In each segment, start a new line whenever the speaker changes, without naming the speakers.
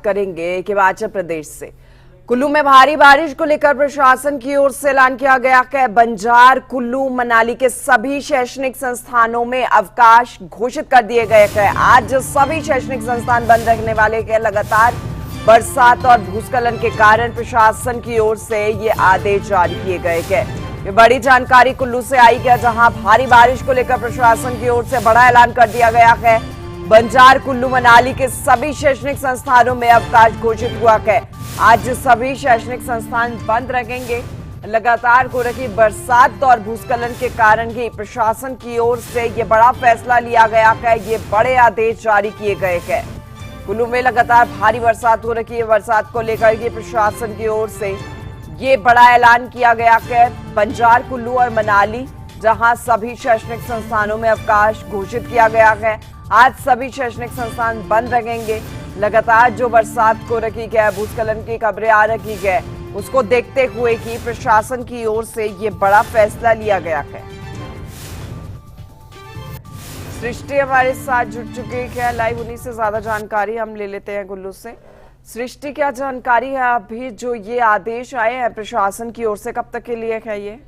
करेंगे हिमाचल प्रदेश से। कुल्लू में भारी बारिश को लेकर प्रशासन की ओर से ऐलान किया गया है। बंजार, कुल्लू, मनाली के सभी शैक्षणिक संस्थानों में अवकाश घोषित कर दिए गए हैं। आज सभी शैक्षणिक संस्थान बंद रहने वाले हैं। लगातार बरसात और भूस्खलन के कारण प्रशासन की ओर से ये आदेश जारी किए गए हैं। ये बड़ी जानकारी कुल्लू से आई है, जहां भारी बारिश को लेकर प्रशासन की ओर से बड़ा ऐलान कर दिया गया है। बंजार, कुल्लू, मनाली के सभी शैक्षणिक संस्थानों में अवकाश घोषित हुआ है। आज सभी शैक्षणिक संस्थान बंद रहेंगे। लगातार हो रही बरसात और भूस्खलन के कारण ही प्रशासन की ओर से ये बड़ा फैसला लिया गया है। ये बड़े आदेश जारी किए गए हैं। कुल्लू में लगातार भारी बरसात हो रही है। बरसात को लेकर के प्रशासन की ओर से ये बड़ा ऐलान किया गया है। बंजार, कुल्लू और मनाली, जहां सभी शैक्षणिक संस्थानों में अवकाश घोषित किया गया है। आज सभी शैक्षणिक संस्थान बंद रहेंगे। लगातार जो बरसात को रखी है, भूस्खलन की खबरें आ रही है, उसको देखते हुए ही प्रशासन की ओर से ये बड़ा फैसला लिया गया है। सृष्टि हमारे साथ जुड़ चुके हैं लाइव। उन्हीं से ज्यादा जानकारी हम ले लेते हैं कुल्लू से। सृष्टि, क्या जानकारी है अभी जो ये आदेश आए हैं प्रशासन की ओर से, कब तक के लिए है ये?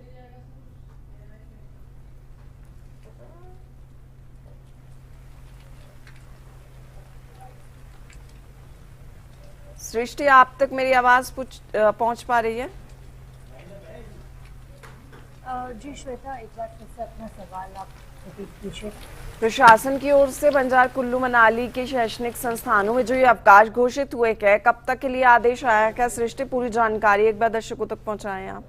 सृष्टि, आप तक मेरी आवाज पहुंच पा रही है?
जी श्वेता, एक बार फिर से अपना सवाल आप रिपीट कीजिए।
प्रशासन की ओर से बंजार, कुल्लू, मनाली के शैक्षणिक संस्थानों में जो ये अवकाश घोषित हुए हैं, कब तक के लिए आदेश आया? क्या सृष्टि पूरी जानकारी एक बार दर्शकों तक पहुंचाएं आप?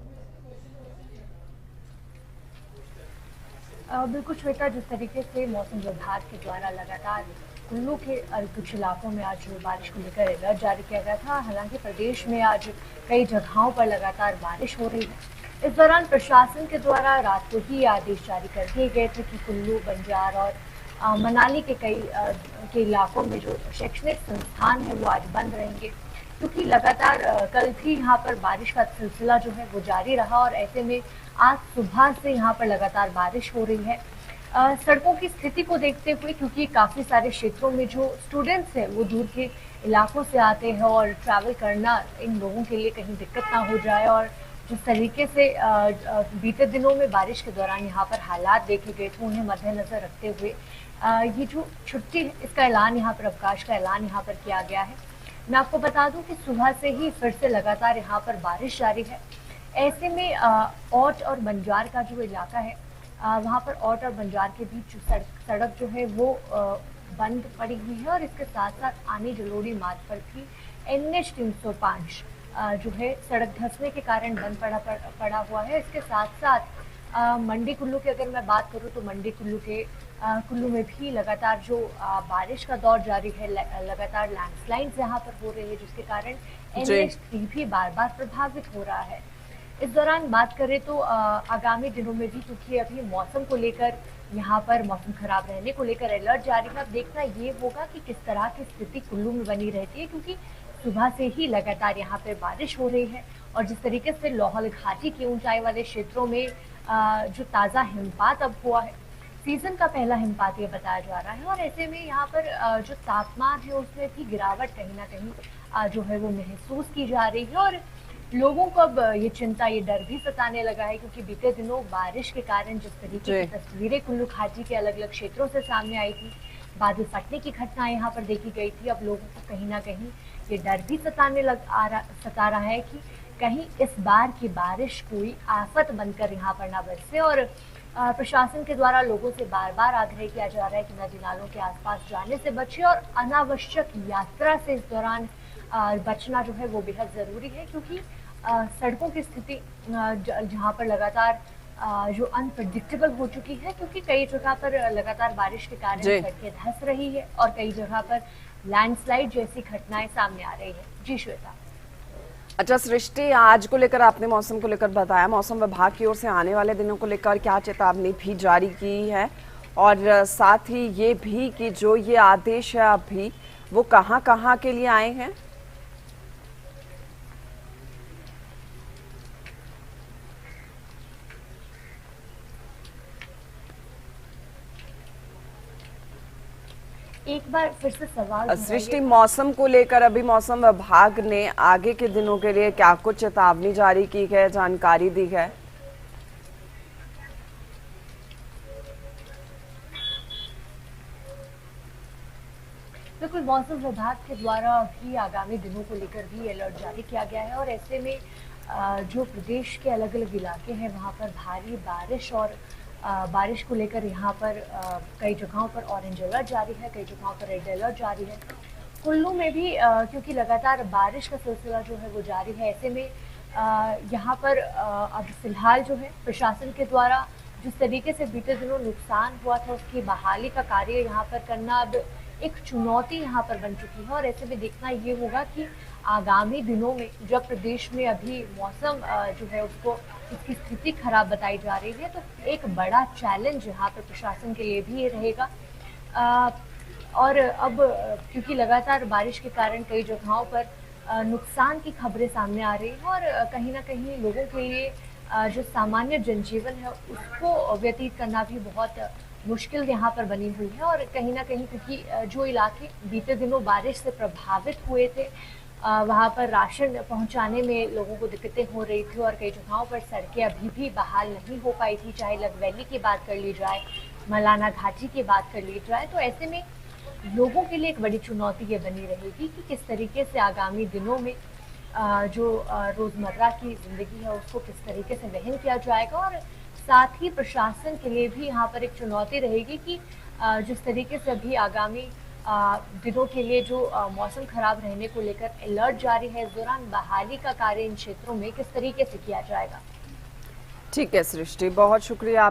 बिल्कुल श्वेता, जिस तरीके से मौसम विभाग के द्वारा लगातार कुल्लू के कुछ इलाकों में आज बारिश को लेकर अलर्ट जारी किया गया था। हालांकि प्रदेश में आज कई जगहों पर लगातार बारिश हो रही है। इस दौरान प्रशासन के द्वारा रात को ही आदेश जारी कर दिए गए थे कि कुल्लू, बंजार और मनाली के कई के इलाकों में जो शैक्षणिक संस्थान है वो आज बंद रहेंगे, क्योंकि लगातार कल भी यहाँ पर बारिश का सिलसिला जो है वो जारी रहा और ऐसे में आज सुबह से यहाँ पर लगातार बारिश हो रही है। सड़कों की स्थिति को देखते हुए, क्योंकि काफ़ी सारे क्षेत्रों में जो स्टूडेंट्स हैं वो दूर के इलाकों से आते हैं और ट्रैवल करना इन लोगों के लिए कहीं दिक्कत ना हो जाए, और जिस तरीके से बीते दिनों में बारिश के दौरान यहाँ पर हालात देखे गए थे, उन्हें मद्देनजर रखते हुए ये जो छुट्टी है इसका ऐलान यहाँ पर, अवकाश का ऐलान यहाँ पर किया गया है। मैं आपको बता दूं कि सुबह से ही फिर से लगातार यहाँ पर बारिश जारी है। ऐसे में औट और बंजार का जो इलाका है, वहाँ पर औट और बंजार के बीच सड़क जो है वो बंद पड़ी हुई है, और इसके साथ साथ आनी जलोड़ी मार्ग पर भी NH 305 जो है सड़क धंसने के कारण बंद पड़ा हुआ है। इसके साथ साथ मंडी कुल्लू की अगर मैं बात करूँ तो मंडी कुल्लू में भी लगातार जो बारिश का दौर जारी है, लगातार लैंडस्लाइड्स यहाँ पर हो रही है, जिसके कारण NH 3 भी बार बार प्रभावित हो रहा है। इस दौरान बात करें तो आगामी दिनों में भी, क्योंकि अभी मौसम को लेकर यहाँ पर मौसम खराब रहने को लेकर अलर्ट जारी है, अब देखना ये होगा कि किस तरह की स्थिति कुल्लू में बनी रहती है, क्योंकि सुबह से ही लगातार यहाँ पर बारिश हो रही है और जिस तरीके से लाहौल घाटी के ऊंचाई वाले क्षेत्रों में जो ताज़ा हिमपात अब हुआ है, सीजन का पहला हिमपात ये बताया जा रहा है, और ऐसे में यहाँ पर जो तापमान है उसमें भी गिरावट कहीं ना कहीं जो है वो महसूस की जा रही है। और लोगों को अब ये चिंता, ये डर भी सताने लगा है, क्योंकि बीते दिनों बारिश के कारण जिस तरीके की तस्वीरें कुल्लू घाटी के अलग अलग क्षेत्रों से सामने आई थी, बादल फटने की घटनाएं यहाँ पर देखी गई थी, अब लोगों को कहीं ना कहीं ये डर भी सता रहा है कि कहीं इस बार की बारिश कोई आफत बनकर यहाँ पर ना बरसे। और प्रशासन के द्वारा लोगों से बार बार आग्रह किया जा रहा है कि नदी नालों के आसपास जाने से बचे और अनावश्यक यात्रा से इस दौरान बचना जो है वो बेहद ज़रूरी है, क्योंकि सड़कों की स्थिति जहाँ पर लगातार जो अनप्रडिक्टेबल हो चुकी है, क्योंकि कई जगह पर लगातार बारिश के कारण सड़कें धंस रही है और कई जगह पर लैंडस्लाइड जैसी घटनाएं सामने आ रही है। जी श्वेता।
अच्छा सृष्टि, आज को लेकर आपने मौसम को लेकर बताया, मौसम विभाग की ओर से आने वाले दिनों को लेकर क्या चेतावनी भी जारी की है, और साथ ही ये भी कि जो ये आदेश है अभी वो कहाँ कहाँ के लिए आए हैं?
एक बार फिर से सवाल दोहराइए।
सृष्टि, मौसम को लेकर अभी मौसम विभाग ने आगे के दिनों के लिए क्या कुछ चेतावनी जारी की है, जानकारी दी है?
बिल्कुल, मौसम विभाग के द्वारा भी आगामी दिनों को लेकर भी अलर्ट जारी किया गया है और ऐसे में जो प्रदेश के अलग अलग इलाके हैं वहाँ पर भारी बारिश और बारिश को लेकर यहाँ पर कई जगहों पर ऑरेंज अलर्ट जारी है, कई जगहों पर रेड अलर्ट जारी है। कुल्लू में भी क्योंकि लगातार बारिश का सिलसिला जो है वो जारी है, ऐसे में यहाँ पर अब फिलहाल जो है प्रशासन के द्वारा जिस तरीके से बीते दिनों नुकसान हुआ था उसकी बहाली का कार्य यहाँ पर करना अब एक चुनौती यहाँ पर बन चुकी है और ऐसे में देखना ये होगा कि आगामी दिनों में जब प्रदेश में अभी मौसम जो है उसको उसकी स्थिति खराब बताई जा रही है तो एक बड़ा चैलेंज यहाँ पर प्रशासन के लिए भी ये रहेगा। और अब क्योंकि लगातार बारिश के कारण कई जगहों पर नुकसान की खबरें सामने आ रही हैं और कहीं ना कहीं लोगों के लिए जो सामान्य जनजीवन है उसको व्यतीत करना भी बहुत मुश्किल यहाँ पर बनी हुई है और कहीं ना कहीं क्योंकि जो इलाके बीते दिनों बारिश से प्रभावित हुए थे वहाँ पर राशन पहुँचाने में लोगों को दिक्कतें हो रही थी और कई जगहों पर सड़कें अभी भी बहाल नहीं हो पाई थी, चाहे लग वैली की बात कर ली जाए, मलाना घाटी की बात कर ली जाए। तो ऐसे में लोगों के लिए एक बड़ी चुनौती ये बनी रहेगी कि किस तरीके से आगामी दिनों में जो रोज़मर्रा की ज़िंदगी है उसको किस तरीके से वहन किया जाएगा और साथ ही प्रशासन के लिए भी यहाँ पर एक चुनौती रहेगी कि जिस तरीके से अभी आगामी दिनों के लिए जो मौसम खराब रहने को लेकर अलर्ट जारी है, इस दौरान बहाली का कार्य इन क्षेत्रों में किस तरीके से किया जाएगा।
ठीक है सृष्टि, बहुत शुक्रिया आप।